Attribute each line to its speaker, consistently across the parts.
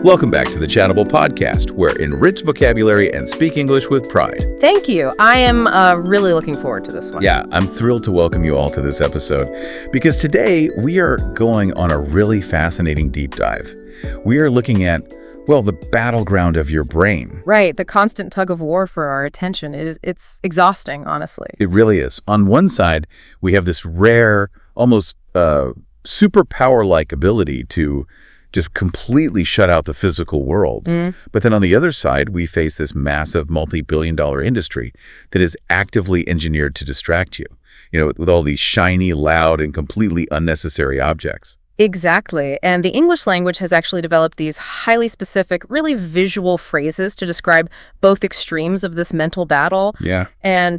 Speaker 1: Welcome back to the Chattable Podcast, where enrich vocabulary and speak English with pride.
Speaker 2: Thank you. I am really looking forward to this one.
Speaker 1: Yeah, I'm thrilled to welcome you all to this episode, because today we are going on a really fascinating deep dive. We are looking at, well, the battleground of your brain.
Speaker 2: Right, the constant tug of war for our attention. It's exhausting, honestly.
Speaker 1: It really is. On one side, we have this rare, almost superpower-like ability to just completely shut out the physical world. But then on the other side, we face this massive multi-billion-dollar industry that is actively engineered to distract you, with all these shiny, loud, and completely unnecessary objects.
Speaker 2: Exactly. And the English language has actually developed these highly specific, really visual phrases to describe both extremes of this mental battle.
Speaker 1: Yeah.
Speaker 2: And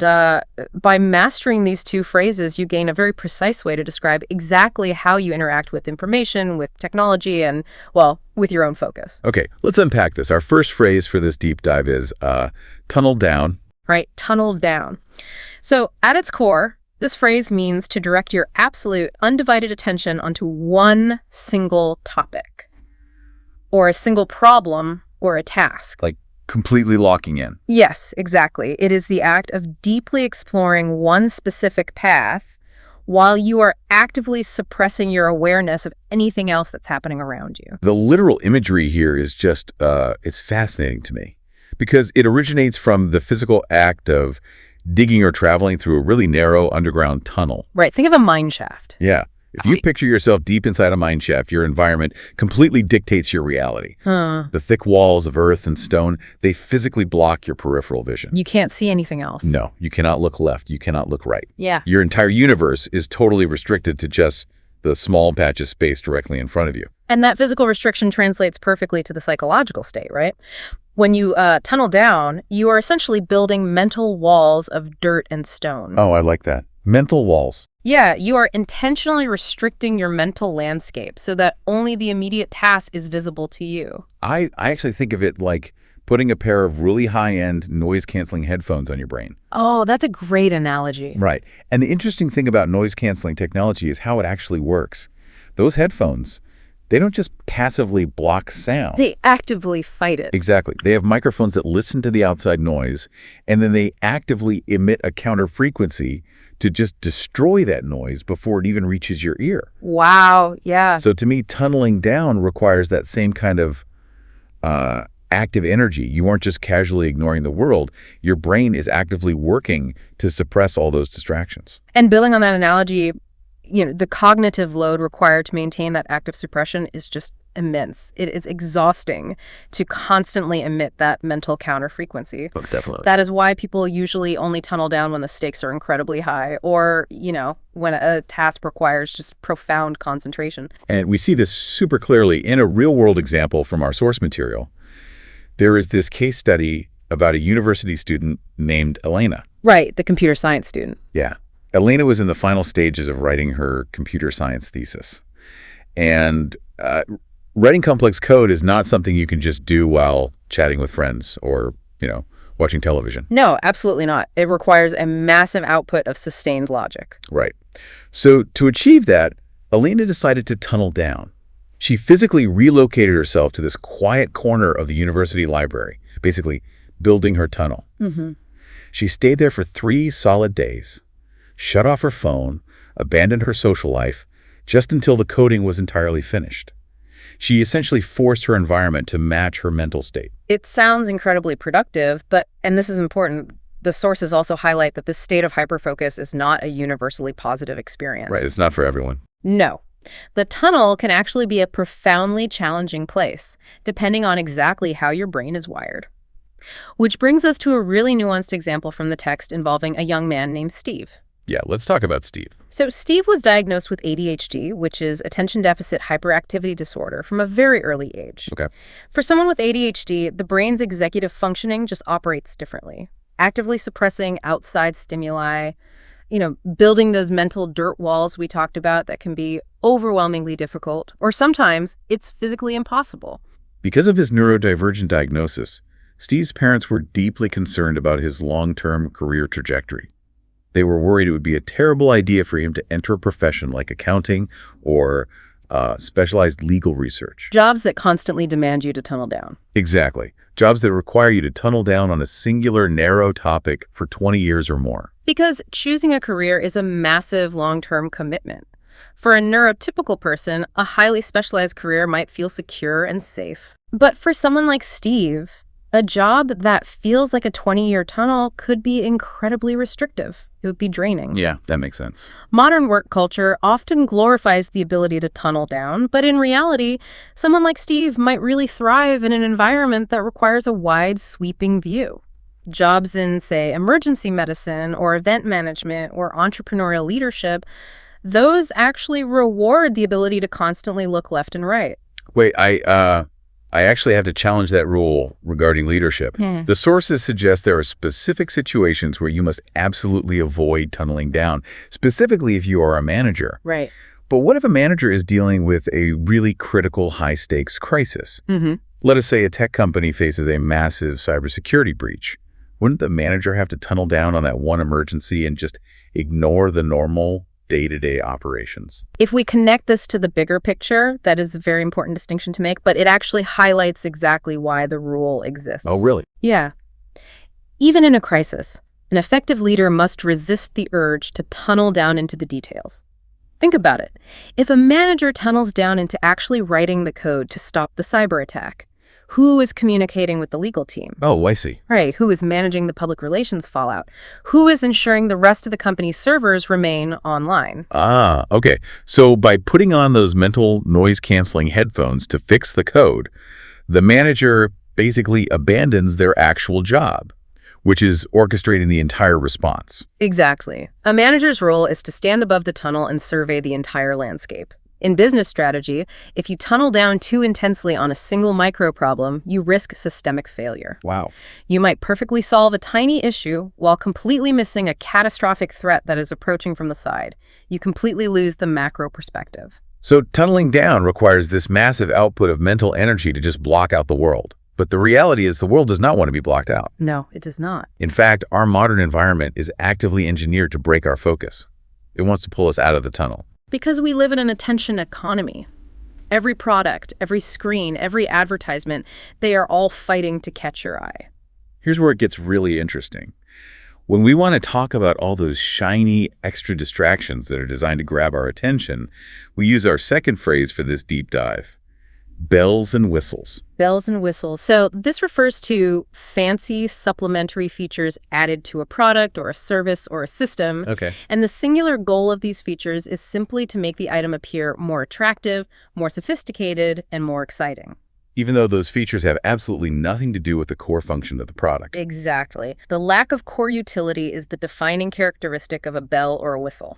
Speaker 2: by mastering these two phrases, you gain a very precise way to describe exactly how you interact with information, with technology, and, well, with your own focus.
Speaker 1: Okay, let's unpack this. Our first phrase for this deep dive is tunnel down.
Speaker 2: Right, tunnel down. So at its core, this phrase means to direct your absolute, undivided attention onto one single topic, or a single problem, or a task.
Speaker 1: Like completely locking in.
Speaker 2: Yes, exactly. It is the act of deeply exploring one specific path while you are actively suppressing your awareness of anything else that's happening around you.
Speaker 1: The literal imagery here is just, it's fascinating to me, because it originates from the physical act of digging or traveling through a really narrow underground tunnel.
Speaker 2: Right. Think of a mine shaft.
Speaker 1: Yeah. If you picture yourself deep inside a mine shaft, your environment completely dictates your reality. The thick walls of earth and stone, they physically block your peripheral vision.
Speaker 2: You can't see anything else.
Speaker 1: No, you cannot look left. You cannot look right.
Speaker 2: Yeah.
Speaker 1: Your entire universe is totally restricted to just the small patch of space directly in front of you.
Speaker 2: And that physical restriction translates perfectly to the psychological state, right? When you tunnel down, you are essentially building mental walls of dirt and stone.
Speaker 1: Oh, I like that. Mental walls.
Speaker 2: Yeah, you are intentionally restricting your mental landscape so that only the immediate task is visible to you.
Speaker 1: I actually think of it like putting a pair of really high-end noise-canceling headphones on your brain.
Speaker 2: Oh, that's a great analogy.
Speaker 1: Right. And the interesting thing about noise-canceling technology is how it actually works. Those headphones, they don't just passively block sound.
Speaker 2: They actively fight it.
Speaker 1: Exactly. They have microphones that listen to the outside noise, and then they actively emit a counter frequency to just destroy that noise before it even reaches your ear.
Speaker 2: Wow, yeah.
Speaker 1: So to me, tunneling down requires that same kind of active energy. You aren't just casually ignoring the world. Your brain is actively working to suppress all those distractions.
Speaker 2: And building on that analogy, the cognitive load required to maintain that active suppression is just immense. It is exhausting to constantly emit that mental counter frequency.
Speaker 1: Oh, definitely.
Speaker 2: That is why people usually only tunnel down when the stakes are incredibly high, or, when a task requires just profound concentration.
Speaker 1: And we see this super clearly in a real-world example from our source material. There is this case study about a university student named Elena.
Speaker 2: Right, the computer science student.
Speaker 1: Yeah. Elena was in the final stages of writing her computer science thesis. And writing complex code is not something you can just do while chatting with friends or, watching television.
Speaker 2: No, absolutely not. It requires a massive output of sustained logic.
Speaker 1: Right. So to achieve that, Elena decided to tunnel down. She physically relocated herself to this quiet corner of the university library, basically building her tunnel. She stayed there for 3 solid days, shut off her phone, abandoned her social life, just until the coding was entirely finished. She essentially forced her environment to match her mental state.
Speaker 2: It sounds incredibly productive, but, and this is important, the sources also highlight that this state of hyperfocus is not a universally positive experience.
Speaker 1: Right, it's not for everyone.
Speaker 2: No. The tunnel can actually be a profoundly challenging place, depending on exactly how your brain is wired. Which brings us to a really nuanced example from the text involving a young man named Steve.
Speaker 1: Yeah, let's talk about Steve.
Speaker 2: So Steve was diagnosed with ADHD, which is attention deficit hyperactivity disorder, from a very early age.
Speaker 1: Okay.
Speaker 2: For someone with ADHD, the brain's executive functioning just operates differently, actively suppressing outside stimuli, building those mental dirt walls we talked about that can be overwhelmingly difficult, or sometimes it's physically impossible.
Speaker 1: Because of his neurodivergent diagnosis, Steve's parents were deeply concerned about his long-term career trajectory. They were worried it would be a terrible idea for him to enter a profession like accounting or specialized legal research.
Speaker 2: Jobs that constantly demand you to tunnel down.
Speaker 1: Exactly. Jobs that require you to tunnel down on a singular, narrow topic for 20 years or more.
Speaker 2: Because choosing a career is a massive long-term commitment. For a neurotypical person, a highly specialized career might feel secure and safe. But for someone like Steve, a job that feels like a 20-year tunnel could be incredibly restrictive. It would be draining.
Speaker 1: Yeah, that makes sense.
Speaker 2: Modern work culture often glorifies the ability to tunnel down, but in reality, someone like Steve might really thrive in an environment that requires a wide, sweeping view. Jobs in, say, emergency medicine or event management or entrepreneurial leadership, those actually reward the ability to constantly look left and right.
Speaker 1: Wait, I actually have to challenge that rule regarding leadership. The sources suggest there are specific situations where you must absolutely avoid tunneling down, specifically if you are a manager.
Speaker 2: Right.
Speaker 1: But what if a manager is dealing with a really critical, high-stakes crisis? Let us say a tech company faces a massive cybersecurity breach. Wouldn't the manager have to tunnel down on that one emergency and just ignore the normal day-to-day operations?
Speaker 2: If we connect this to the bigger picture, that is a very important distinction to make, but it actually highlights exactly why the rule exists.
Speaker 1: Oh, really?
Speaker 2: Yeah. Even in a crisis, an effective leader must resist the urge to tunnel down into the details. Think about it. If a manager tunnels down into actually writing the code to stop the cyber attack, who is communicating with the legal team?
Speaker 1: Oh, I see.
Speaker 2: Right. Who is managing the public relations fallout? Who is ensuring the rest of the company's servers remain online?
Speaker 1: Ah, okay. So by putting on those mental noise-canceling headphones to fix the code, the manager basically abandons their actual job, which is orchestrating the entire response.
Speaker 2: Exactly. A manager's role is to stand above the tunnel and survey the entire landscape. In business strategy, if you tunnel down too intensely on a single micro problem, you risk systemic failure.
Speaker 1: Wow.
Speaker 2: You might perfectly solve a tiny issue while completely missing a catastrophic threat that is approaching from the side. You completely lose the macro perspective.
Speaker 1: So tunneling down requires this massive output of mental energy to just block out the world. But the reality is the world does not want to be blocked out.
Speaker 2: No, it does not.
Speaker 1: In fact, our modern environment is actively engineered to break our focus. It wants to pull us out of the tunnel.
Speaker 2: Because we live in an attention economy. Every product, every screen, every advertisement, they are all fighting to catch your eye.
Speaker 1: Here's where it gets really interesting. When we want to talk about all those shiny extra distractions that are designed to grab our attention, we use our second phrase for this deep dive: bells and whistles.
Speaker 2: Bells and whistles. So this refers to fancy supplementary features added to a product or a service or a system.
Speaker 1: Okay.
Speaker 2: And the singular goal of these features is simply to make the item appear more attractive, more sophisticated, and more exciting.
Speaker 1: Even though those features have absolutely nothing to do with the core function of the product.
Speaker 2: Exactly. The lack of core utility is the defining characteristic of a bell or a whistle.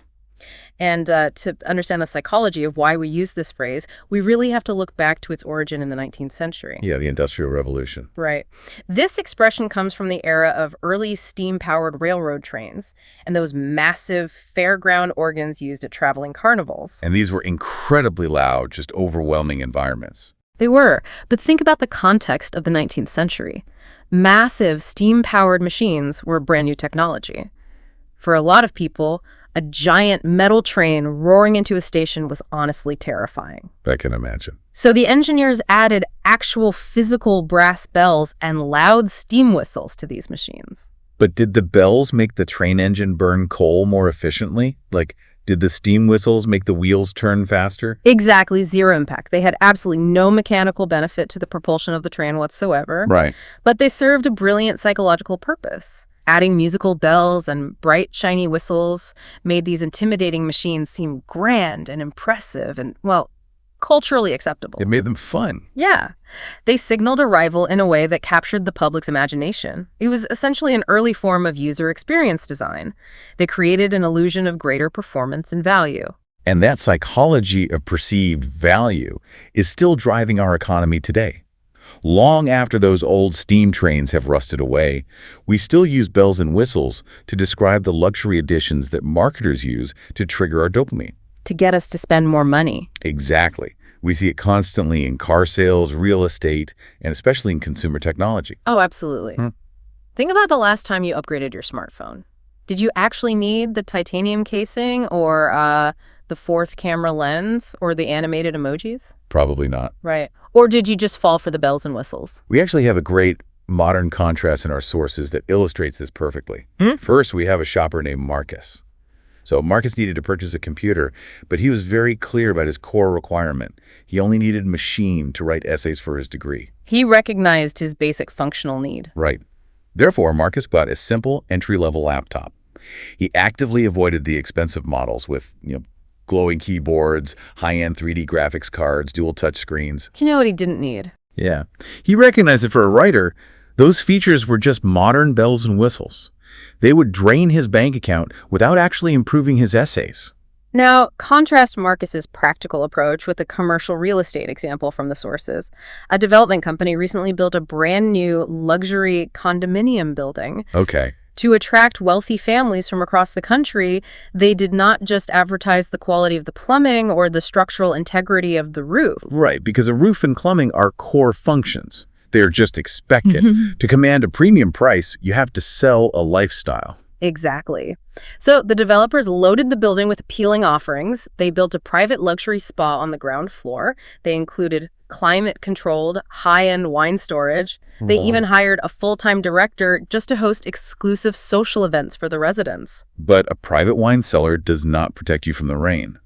Speaker 2: And to understand the psychology of why we use this phrase, we really have to look back to its origin in the 19th century.
Speaker 1: Yeah, the Industrial Revolution.
Speaker 2: Right. This expression comes from the era of early steam-powered railroad trains and those massive fairground organs used at traveling carnivals.
Speaker 1: And these were incredibly loud, just overwhelming environments.
Speaker 2: They were. But think about the context of the 19th century. Massive steam-powered machines were brand new technology. For a lot of people, a giant metal train roaring into a station was honestly terrifying.
Speaker 1: I can imagine.
Speaker 2: So the engineers added actual physical brass bells and loud steam whistles to these machines.
Speaker 1: But did the bells make the train engine burn coal more efficiently? Like, did the steam whistles make the wheels turn faster?
Speaker 2: Exactly, zero impact. They had absolutely no mechanical benefit to the propulsion of the train whatsoever.
Speaker 1: Right.
Speaker 2: But they served a brilliant psychological purpose. Adding musical bells and bright, shiny whistles made these intimidating machines seem grand and impressive and, well, culturally acceptable.
Speaker 1: It made them fun.
Speaker 2: Yeah. They signaled arrival in a way that captured the public's imagination. It was essentially an early form of user experience design. They created an illusion of greater performance and value.
Speaker 1: And that psychology of perceived value is still driving our economy today. Long after those old steam trains have rusted away, we still use bells and whistles to describe the luxury additions that marketers use to trigger our dopamine.
Speaker 2: To get us to spend more money.
Speaker 1: Exactly. We see it constantly in car sales, real estate, and especially in consumer technology.
Speaker 2: Oh, absolutely. Think about the last time you upgraded your smartphone. Did you actually need the titanium casing or the fourth camera lens or the animated emojis?
Speaker 1: Probably not.
Speaker 2: Right. Or did you just fall for the bells and whistles?
Speaker 1: We actually have a great modern contrast in our sources that illustrates this perfectly. First, we have a shopper named Marcus. So Marcus needed to purchase a computer, but he was very clear about his core requirement. He only needed a machine to write essays for his degree.
Speaker 2: He recognized his basic functional need.
Speaker 1: Right. Therefore, Marcus got a simple entry-level laptop. He actively avoided the expensive models with, glowing keyboards, high-end 3D graphics cards, dual touch screens.
Speaker 2: You know what he didn't need?
Speaker 1: Yeah. He recognized that for a writer, those features were just modern bells and whistles. They would drain his bank account without actually improving his essays.
Speaker 2: Now, contrast Marcus's practical approach with a commercial real estate example from the sources. A development company recently built a brand new luxury condominium building.
Speaker 1: Okay.
Speaker 2: To attract wealthy families from across the country, they did not just advertise the quality of the plumbing or the structural integrity of the roof.
Speaker 1: Right, because a roof and plumbing are core functions. They're just expected. To command a premium price, you have to sell a lifestyle.
Speaker 2: Exactly. So the developers loaded the building with appealing offerings. They built a private luxury spa on the ground floor. They included climate-controlled, high-end wine storage. They even hired a full-time director just to host exclusive social events for the residents.
Speaker 1: But a private wine cellar does not protect you from the rain.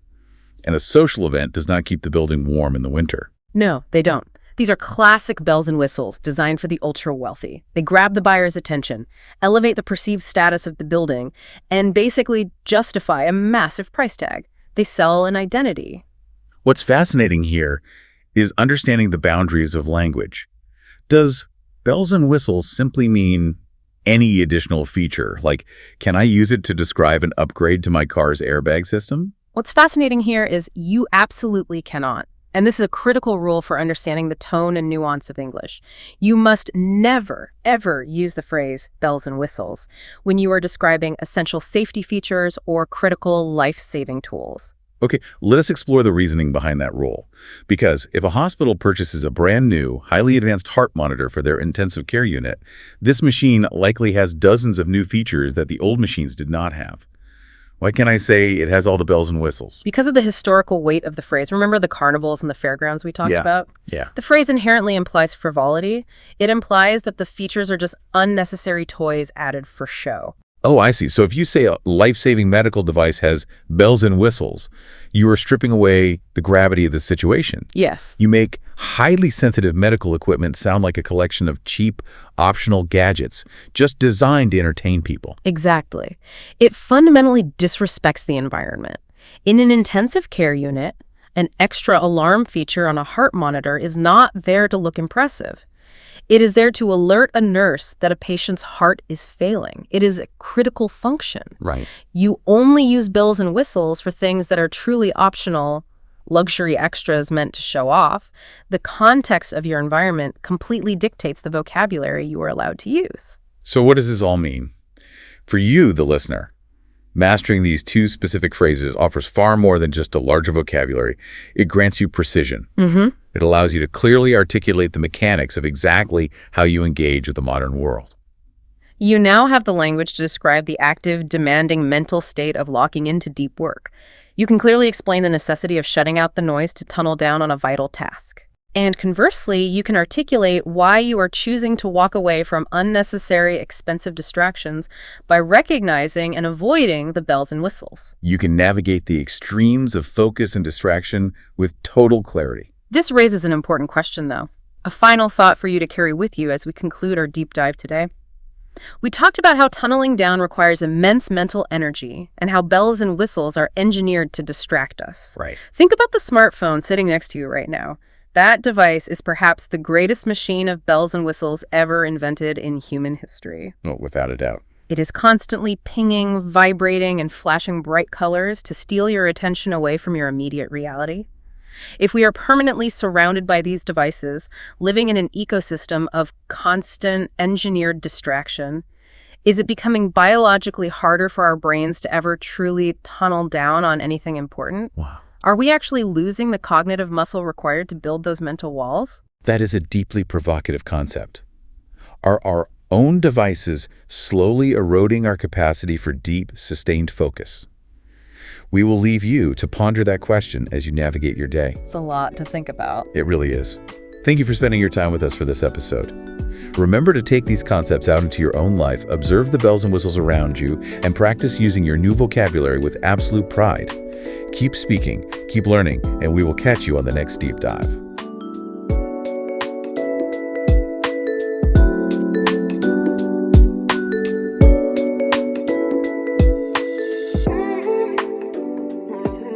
Speaker 1: And a social event does not keep the building warm in the winter.
Speaker 2: No, they don't. These are classic bells and whistles designed for the ultra-wealthy. They grab the buyer's attention, elevate the perceived status of the building, and basically justify a massive price tag. They sell an identity.
Speaker 1: What's fascinating here is understanding the boundaries of language. Does bells and whistles simply mean any additional feature? Like, can I use it to describe an upgrade to my car's airbag system?
Speaker 2: What's fascinating here is you absolutely cannot. And this is a critical rule for understanding the tone and nuance of English. You must never, ever use the phrase bells and whistles when you are describing essential safety features or critical life-saving tools.
Speaker 1: Okay, let us explore the reasoning behind that rule. Because if a hospital purchases a brand new, highly advanced heart monitor for their intensive care unit, this machine likely has dozens of new features that the old machines did not have. Why can't I say it has all the bells and whistles?
Speaker 2: Because of the historical weight of the phrase. Remember the carnivals and the fairgrounds we talked about?
Speaker 1: Yeah.
Speaker 2: The phrase inherently implies frivolity. It implies that the features are just unnecessary toys added for show.
Speaker 1: Oh, I see. So if you say a life-saving medical device has bells and whistles, you are stripping away the gravity of the situation.
Speaker 2: Yes.
Speaker 1: You make highly sensitive medical equipment sound like a collection of cheap, optional gadgets just designed to entertain people.
Speaker 2: Exactly. It fundamentally disrespects the environment. In an intensive care unit, an extra alarm feature on a heart monitor is not there to look impressive. It is there to alert a nurse that a patient's heart is failing. It is a critical function.
Speaker 1: Right.
Speaker 2: You only use bells and whistles for things that are truly optional, luxury extras meant to show off. The context of your environment completely dictates the vocabulary you are allowed to use.
Speaker 1: So what does this all mean? For you, the listener, mastering these two specific phrases offers far more than just a larger vocabulary. It grants you precision. It allows you to clearly articulate the mechanics of exactly how you engage with the modern world.
Speaker 2: You now have the language to describe the active, demanding mental state of locking into deep work. You can clearly explain the necessity of shutting out the noise to tunnel down on a vital task. And conversely, you can articulate why you are choosing to walk away from unnecessary, expensive distractions by recognizing and avoiding the bells and whistles.
Speaker 1: You can navigate the extremes of focus and distraction with total clarity.
Speaker 2: This raises an important question, though. A final thought for you to carry with you as we conclude our deep dive today. We talked about how tunneling down requires immense mental energy and how bells and whistles are engineered to distract us.
Speaker 1: Right.
Speaker 2: Think about the smartphone sitting next to you right now. That device is perhaps the greatest machine of bells and whistles ever invented in human history.
Speaker 1: Oh, without a doubt.
Speaker 2: It is constantly pinging, vibrating, and flashing bright colors to steal your attention away from your immediate reality. If we are permanently surrounded by these devices, living in an ecosystem of constant engineered distraction, is it becoming biologically harder for our brains to ever truly tunnel down on anything important?
Speaker 1: Wow.
Speaker 2: Are we actually losing the cognitive muscle required to build those mental walls?
Speaker 1: That is a deeply provocative concept. Are our own devices slowly eroding our capacity for deep, sustained focus? We will leave you to ponder that question as you navigate your day.
Speaker 2: It's a lot to think about.
Speaker 1: It really is. Thank you for spending your time with us for this episode. Remember to take these concepts out into your own life, observe the bells and whistles around you, and practice using your new vocabulary with absolute pride. Keep speaking, keep learning, and we will catch you on the next deep dive.